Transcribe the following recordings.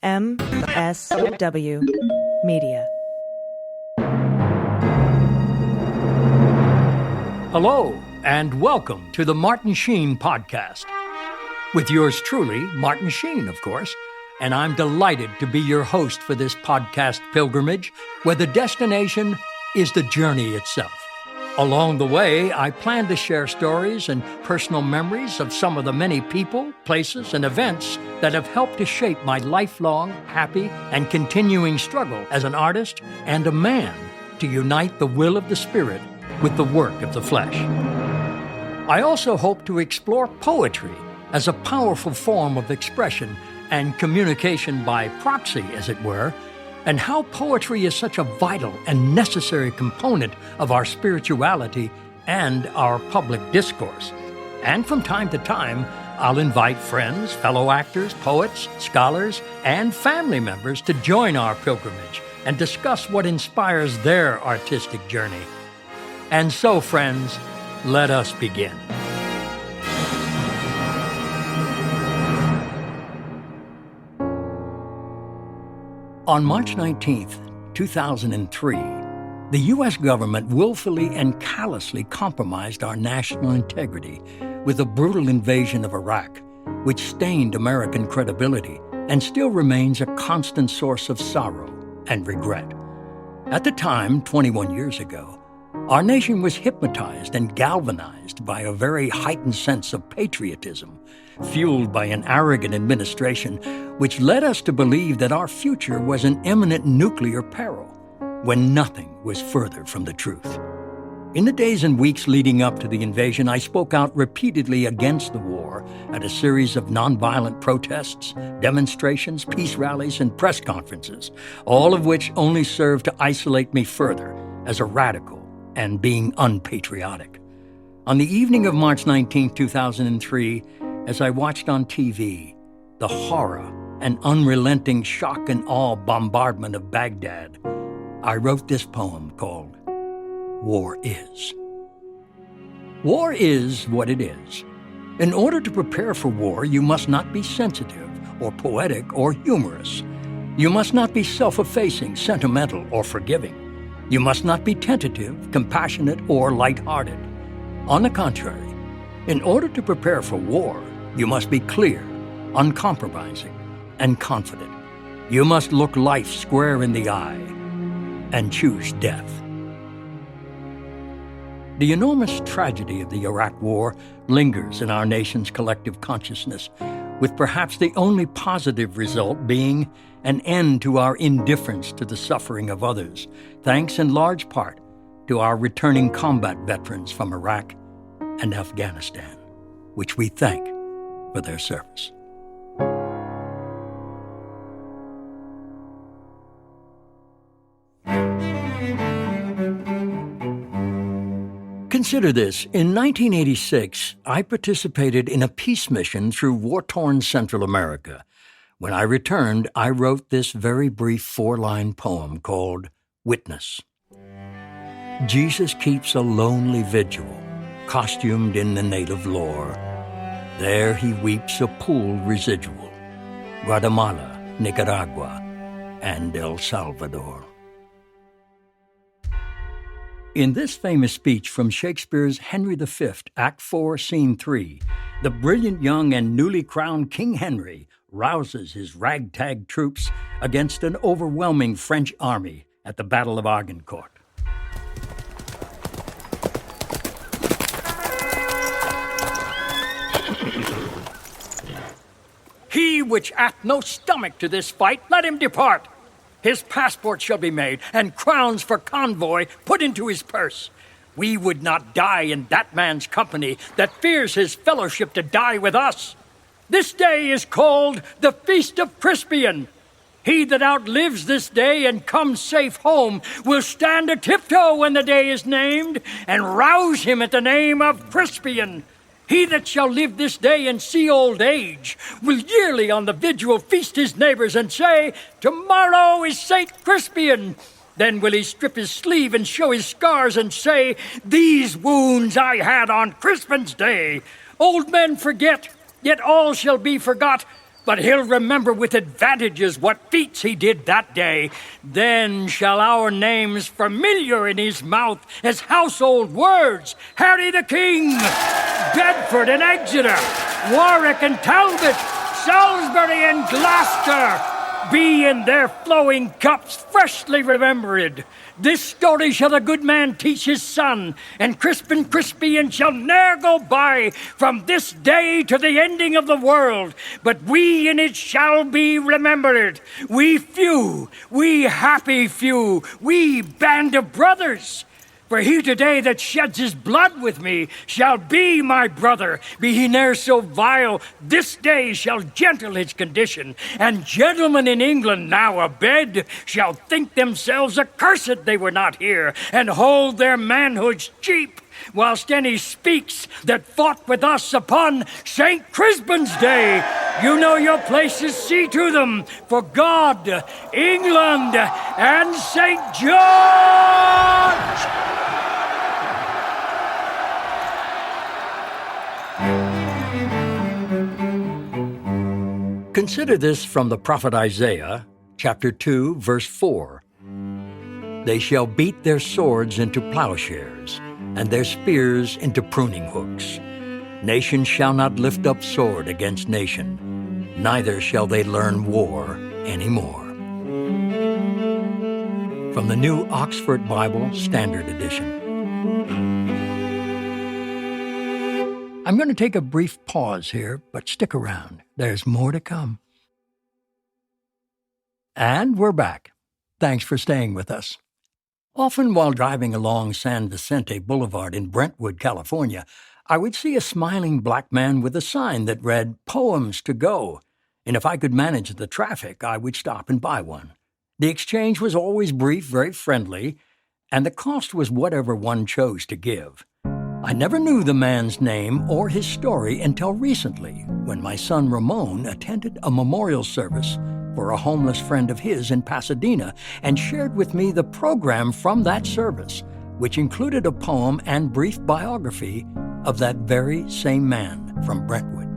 MSW Media. Hello, and welcome to the Martin Sheen Podcast. With yours truly, Martin Sheen, of course, and I'm delighted to be your host for this podcast pilgrimage, where the destination is the journey itself. Along the way, I plan to share stories and personal memories of some of the many people, places, and events that have helped to shape my lifelong, happy, and continuing struggle as an artist and a man to unite the will of the Spirit with the work of the flesh. I also hope to explore poetry as a powerful form of expression and communication by proxy, as it were, and how poetry is such a vital and necessary component of our spirituality and our public discourse. And from time to time, I'll invite friends, fellow actors, poets, scholars, and family members to join our pilgrimage and discuss what inspires their artistic journey. And so, friends, let us begin. On March 19th, 2003, the U.S. government willfully and callously compromised our national integrity with a brutal invasion of Iraq, which stained American credibility and still remains a constant source of sorrow and regret. At the time, 21 years ago, our nation was hypnotized and galvanized by a very heightened sense of patriotism, fueled by an arrogant administration which led us to believe that our future was in imminent nuclear peril, when nothing was further from the truth. In the days and weeks leading up to the invasion, I spoke out repeatedly against the war at a series of nonviolent protests, demonstrations, peace rallies, and press conferences, all of which only served to isolate me further as a radical and being unpatriotic. On the evening of March 19, 2003, as I watched on TV the horror and unrelenting shock and awe bombardment of Baghdad, I wrote this poem called War Is. War is what it is. In order to prepare for war, you must not be sensitive or poetic or humorous. You must not be self-effacing, sentimental, or forgiving. You must not be tentative, compassionate, or light-hearted. On the contrary, in order to prepare for war, you must be clear, uncompromising, and confident. You must look life square in the eye and choose death. The enormous tragedy of the Iraq War lingers in our nation's collective consciousness, with perhaps the only positive result being an end to our indifference to the suffering of others, thanks in large part to our returning combat veterans from Iraq and Afghanistan, which we thank for their service. Consider this. In 1986, I participated in a peace mission through war-torn Central America. When I returned, I wrote this very brief four-line poem called Witness. Jesus keeps a lonely vigil, costumed in the native lore. There he weeps a pool residual, Guatemala, Nicaragua, and El Salvador. In this famous speech from Shakespeare's Henry V, Act 4, Scene 3, the brilliant young and newly crowned King Henry rouses his ragtag troops against an overwhelming French army at the Battle of Agincourt. He which hath no stomach to this fight, let him depart. His passport shall be made, and crowns for convoy put into his purse. We would not die in that man's company that fears his fellowship to die with us. This day is called the Feast of Crispian. He that outlives this day and comes safe home will stand a tiptoe when the day is named, and rouse him at the name of Crispian. He that shall live this day and see old age will yearly on the vigil feast his neighbors and say, "Tomorrow is St. Crispian." Then will he strip his sleeve and show his scars and say, "These wounds I had on Crispin's day." Old men forget, yet all shall be forgot. but he'll remember with advantages what feats he did that day. Then shall our names familiar in his mouth as household words: Harry the King, Bedford and Exeter, Warwick and Talbot, Salisbury and Gloucester, be in their flowing cups freshly remembered. This story shall the good man teach his son, and crisp and crispy, and shall ne'er go by from this day to the ending of the world. But we in it shall be remembered. We few, we happy few, we band of brothers. For he today that sheds his blood with me shall be my brother. Be he ne'er so vile, this day shall gentle his condition. And gentlemen in England now abed shall think themselves accursed they were not here, and hold their manhoods cheap, whilst any speaks that fought with us upon St. Crispin's Day. You know your places, see to them, for God, England, and St. George! Consider this from the prophet Isaiah, chapter 2, verse 4. They shall beat their swords into plowshares, and their spears into pruning hooks. Nation shall not lift up sword against nation, neither shall they learn war any more. From the New Oxford Bible Standard Edition. I'm going to take a brief pause here, but stick around. There's more to come. And we're back. Thanks for staying with us. Often while driving along San Vicente Boulevard in Brentwood, California, I would see a smiling black man with a sign that read, "Poems to go," and if I could manage the traffic, I would stop and buy one. The exchange was always brief, very friendly, and the cost was whatever one chose to give. I never knew the man's name or his story until recently, when my son Ramon attended a memorial service for a homeless friend of his in Pasadena and shared with me the program from that service, which included a poem and brief biography of that very same man from Brentwood.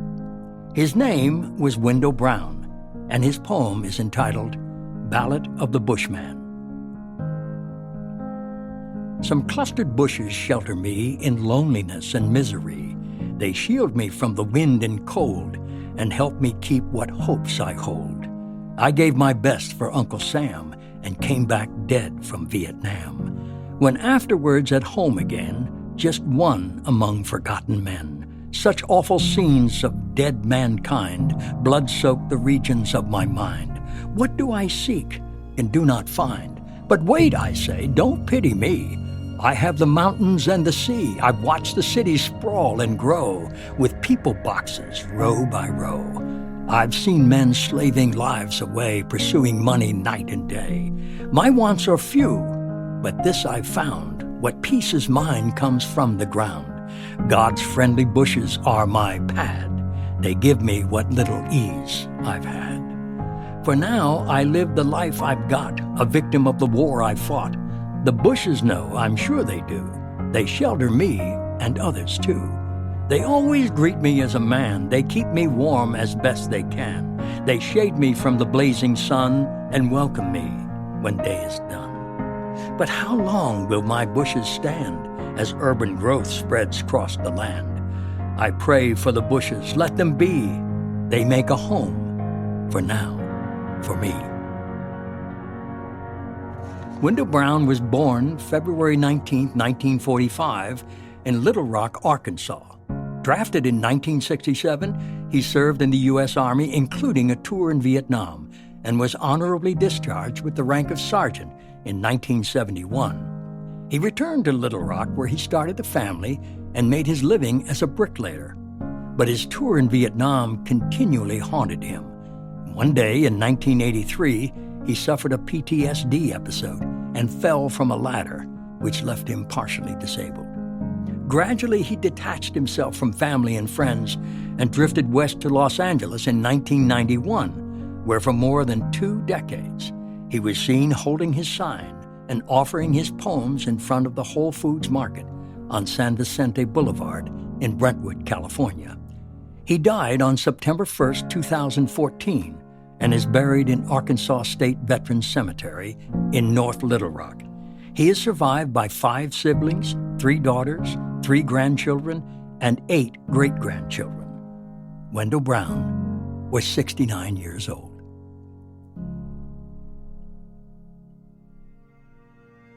His name was Wendell Brown, and his poem is entitled Ballad of the Bushman. Some clustered bushes shelter me in loneliness and misery. They shield me from the wind and cold and help me keep what hopes I hold. I gave my best for Uncle Sam and came back dead from Vietnam. When afterwards at home again, just one among forgotten men, such awful scenes of dead mankind blood-soaked the regions of my mind. What do I seek and do not find? But wait, I say, don't pity me. I have the mountains and the sea. I've watched the city sprawl and grow with people boxes row by row. I've seen men slaving lives away, pursuing money night and day. My wants are few, but this I've found. What peace is mine comes from the ground. God's friendly bushes are my pad. They give me what little ease I've had. For now I live the life I've got, a victim of the war I fought. The bushes know, I'm sure they do. They shelter me and others too. They always greet me as a man. They keep me warm as best they can. They shade me from the blazing sun and welcome me when day is done. But how long will my bushes stand as urban growth spreads across the land? I pray for the bushes, let them be. They make a home, for now, for me. Wendell Brown was born February 19, 1945, in Little Rock, Arkansas. Drafted in 1967, he served in the U.S. Army, including a tour in Vietnam, and was honorably discharged with the rank of sergeant in 1971. He returned to Little Rock, where he started a family and made his living as a bricklayer. But his tour in Vietnam continually haunted him. One day in 1983, he suffered a PTSD episode and fell from a ladder, which left him partially disabled. Gradually, he detached himself from family and friends and drifted west to Los Angeles in 1991, where for more than 2 decades, he was seen holding his sign and offering his poems in front of the Whole Foods Market on San Vicente Boulevard in Brentwood, California. He died on September 1st, 2014, and is buried in Arkansas State Veterans Cemetery in North Little Rock. He is survived by 5 siblings, 3 daughters, 3 grandchildren, and 8 great-grandchildren. Wendell Brown was 69 years old.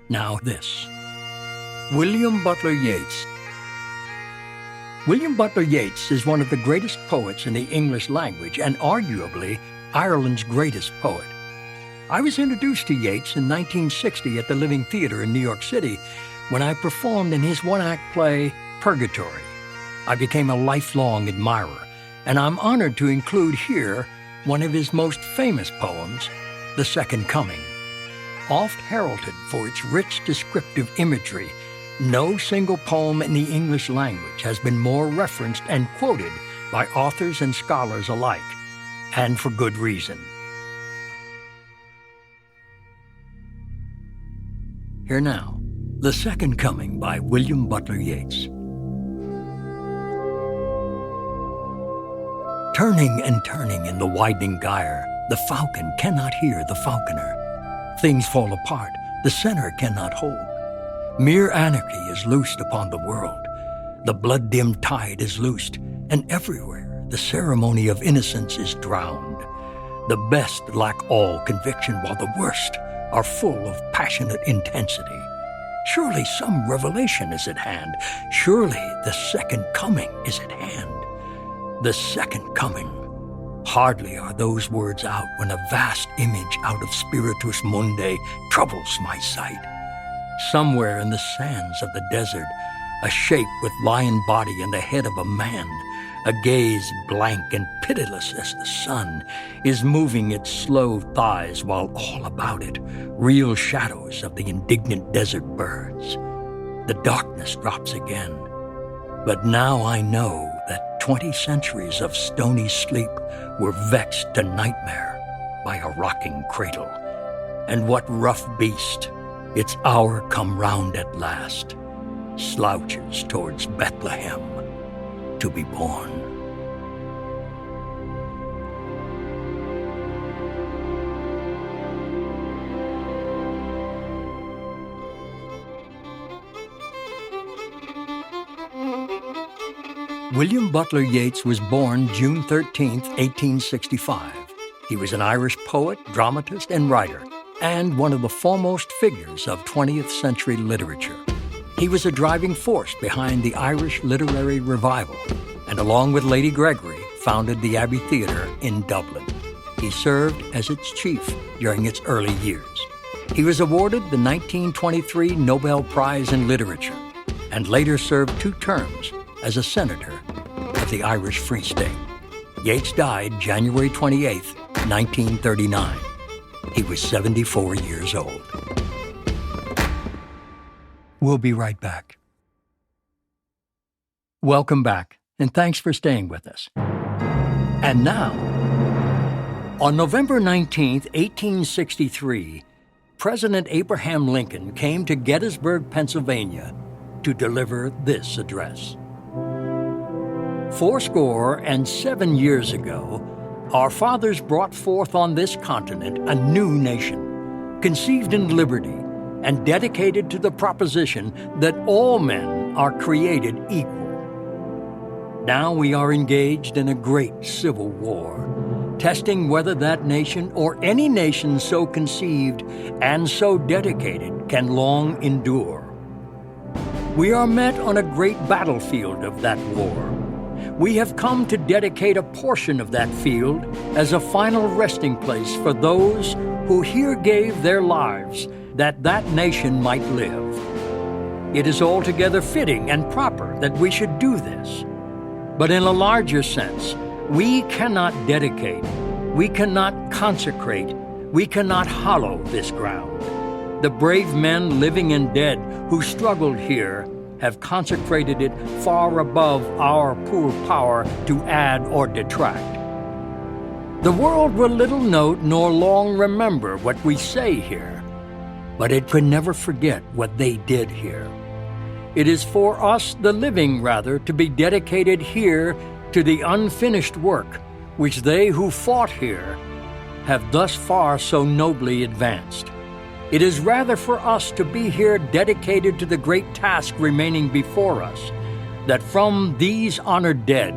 Now this. William Butler Yeats. William Butler Yeats is one of the greatest poets in the English language and arguably Ireland's greatest poet. I was introduced to Yeats in 1960 at the Living Theatre in New York City when I performed in his one-act play, Purgatory. I became a lifelong admirer, and I'm honored to include here one of his most famous poems, The Second Coming. Oft heralded for its rich descriptive imagery, no single poem in the English language has been more referenced and quoted by authors and scholars alike, and for good reason. Here now, The Second Coming by William Butler Yeats. Turning and turning in the widening gyre, the falcon cannot hear the falconer. Things fall apart, the center cannot hold. Mere anarchy is loosed upon the world. The blood-dimmed tide is loosed, and everywhere the ceremony of innocence is drowned. The best lack all conviction, while the worst are full of passionate intensity. Surely some revelation is at hand. Surely the second coming is at hand. The second coming. Hardly are those words out when a vast image out of Spiritus Mundi troubles my sight. Somewhere in the sands of the desert, a shape with lion body and the head of a man, a gaze blank and pitiless as the sun, is moving its slow thighs while all about it, real shadows of the indignant desert birds. The darkness drops again. But now I know that 20 centuries of stony sleep were vexed to nightmare by a rocking cradle. And what rough beast, its hour come round at last, slouches towards Bethlehem to be born. William Butler Yeats was born June 13, 1865. He was an Irish poet, dramatist, and writer, and one of the foremost figures of 20th century literature. He was a driving force behind the Irish literary revival, and along with Lady Gregory, founded the Abbey Theatre in Dublin. He served as its chief during its early years. He was awarded the 1923 Nobel Prize in Literature, and later served 2 terms as a senator of the Irish Free State. Yeats died January 28, 1939. He was 74 years old. We'll be right back. Welcome back, and thanks for staying with us. And now, on November 19, 1863, President Abraham Lincoln came to Gettysburg, Pennsylvania, to deliver this address. 77 years ago, our fathers brought forth on this continent a new nation, conceived in liberty and dedicated to the proposition that all men are created equal. Now we are engaged in a great civil war, testing whether that nation or any nation so conceived and so dedicated can long endure. We are met on a great battlefield of that war. We have come to dedicate a portion of that field as a final resting place for those who here gave their lives that that nation might live. It is altogether fitting and proper that we should do this. But in a larger sense, we cannot dedicate, we cannot consecrate, we cannot hallow this ground. The brave men, living and dead, who struggled here have consecrated it far above our poor power to add or detract. The world will little note nor long remember what we say here, but it could never forget what they did here. It is for us, the living rather, to be dedicated here to the unfinished work which they who fought here have thus far so nobly advanced. It is rather for us to be here dedicated to the great task remaining before us, that from these honored dead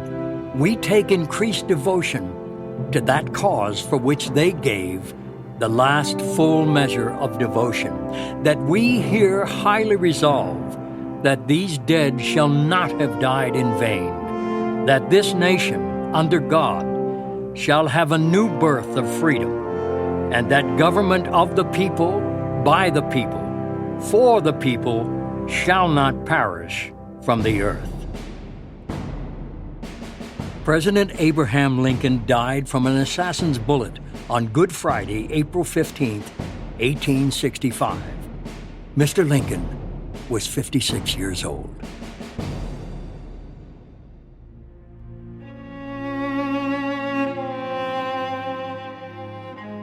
we take increased devotion to that cause for which they gave the last full measure of devotion, that we here highly resolve that these dead shall not have died in vain, that this nation, under God, shall have a new birth of freedom, and that government of the people, by the people, for the people, shall not perish from the earth. President Abraham Lincoln died from an assassin's bullet on Good Friday, April 15, 1865. Mr. Lincoln was 56 years old.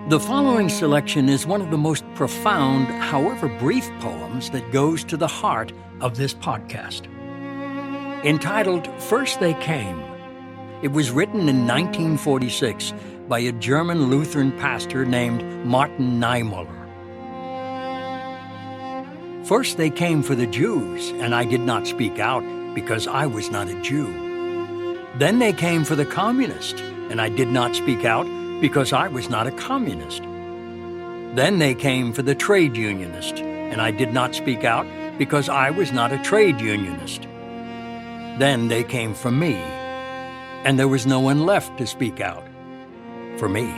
The following selection is one of the most profound, however brief, poems that goes to the heart of this podcast. Entitled First They Came, it was written in 1946 by a German Lutheran pastor named Martin Niemöller. First they came for the Jews, and I did not speak out because I was not a Jew. Then they came for the communists, and I did not speak out because I was not a communist. Then they came for the trade unionist, and I did not speak out because I was not a trade unionist. Then they came for me, and there was no one left to speak out for me.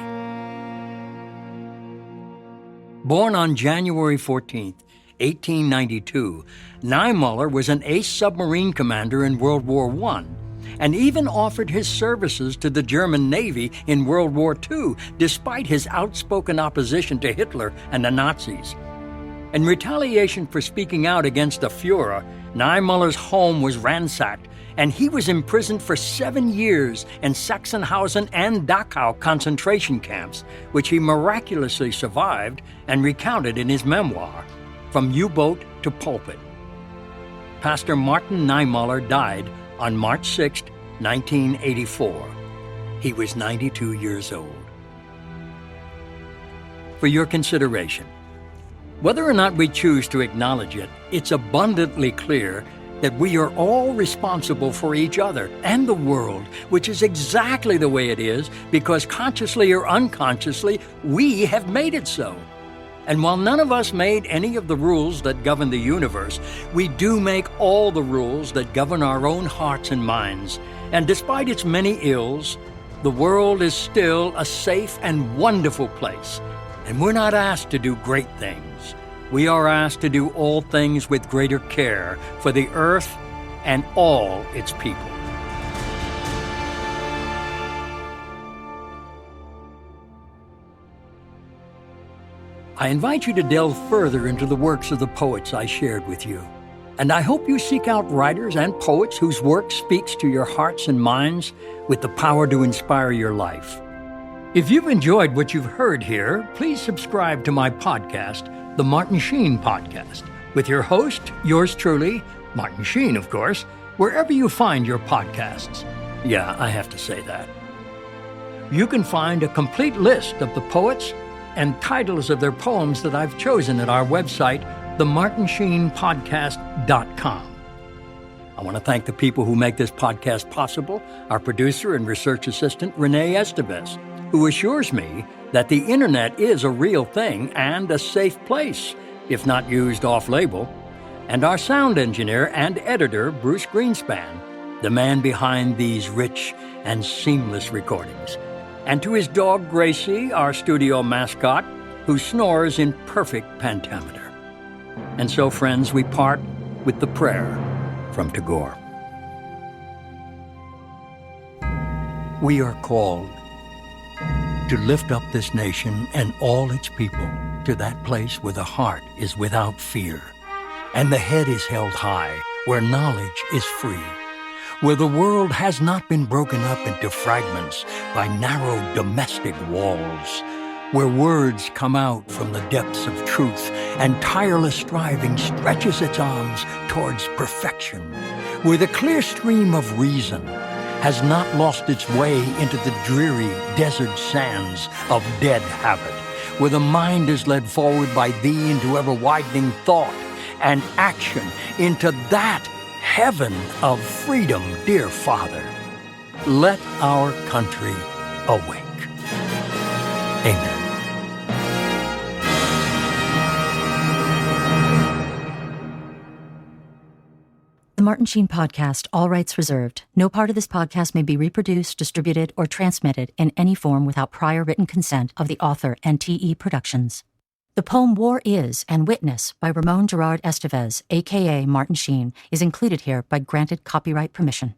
Born on January 14, 1892, Niemöller was an ace submarine commander in World War I, and even offered his services to the German Navy in World War II, despite his outspoken opposition to Hitler and the Nazis. In retaliation for speaking out against the Führer, Niemöller's home was ransacked, and he was imprisoned for 7 years in Sachsenhausen and Dachau concentration camps, which he miraculously survived and recounted in his memoir, From U-Boat to Pulpit. Pastor Martin Niemöller died on March 6, 1984. He was 92 years old. For your consideration, whether or not we choose to acknowledge it, it's abundantly clear that we are all responsible for each other and the world, which is exactly the way it is because consciously or unconsciously, we have made it so. And while none of us made any of the rules that govern the universe, we do make all the rules that govern our own hearts and minds. And despite its many ills, the world is still a safe and wonderful place. And we're not asked to do great things. We are asked to do all things with greater care for the earth and all its people. I invite you to delve further into the works of the poets I shared with you. And I hope you seek out writers and poets whose work speaks to your hearts and minds with the power to inspire your life. If you've enjoyed what you've heard here, please subscribe to my podcast, The Martin Sheen Podcast, with your host, yours truly, Martin Sheen, of course, wherever you find your podcasts. Yeah, I have to say that. You can find a complete list of the poets and titles of their poems that I've chosen at our website, themartinsheenpodcast.com. I want to thank the people who make this podcast possible, our producer and research assistant, Renee Estevez, who assures me that the internet is a real thing and a safe place, if not used off-label, and our sound engineer and editor, Bruce Greenspan, the man behind these rich and seamless recordings, and to his dog Gracie, our studio mascot, who snores in perfect pentameter. And so, friends, we part with the prayer from Tagore. We are called to lift up this nation and all its people to that place where the heart is without fear, and the head is held high, where knowledge is free, where the world has not been broken up into fragments by narrow domestic walls, where words come out from the depths of truth and tireless striving stretches its arms towards perfection, where the clear stream of reason has not lost its way into the dreary desert sands of dead habit, where the mind is led forward by thee into ever-widening thought and action, into that heaven of freedom, dear Father. Let our country awake. Amen. The Martin Sheen Podcast, all rights reserved. No part of this podcast may be reproduced, distributed, or transmitted in any form without prior written consent of the author and TE Productions. The poem War Is and Witness by Ramon Gerard Estevez, a.k.a. Martin Sheen, is included here by granted copyright permission.